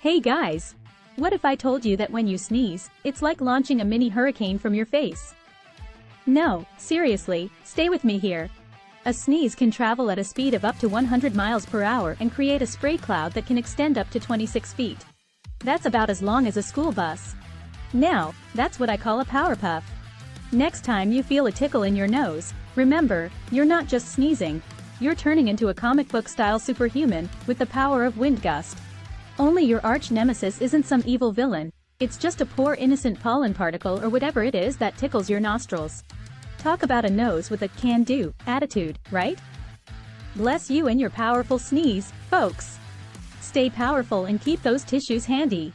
Hey guys! What if I told you that when you sneeze, it's like launching a mini hurricane from your face? No, seriously, stay with me here. A sneeze can travel at a speed of up to 100 miles per hour and create a spray cloud that can extend up to 26 feet. That's about as long as a school bus. Now, that's what I call a power puff. Next time you feel a tickle in your nose, remember, you're not just sneezing. You're turning into a comic book style superhuman with the power of Wind Gust. Only your arch-nemesis isn't some evil villain. It's just a poor innocent pollen particle or whatever it is that tickles your nostrils. Talk about a nose with a can-do attitude, right? Bless you and your powerful sneeze, folks. Stay powerful and keep those tissues handy.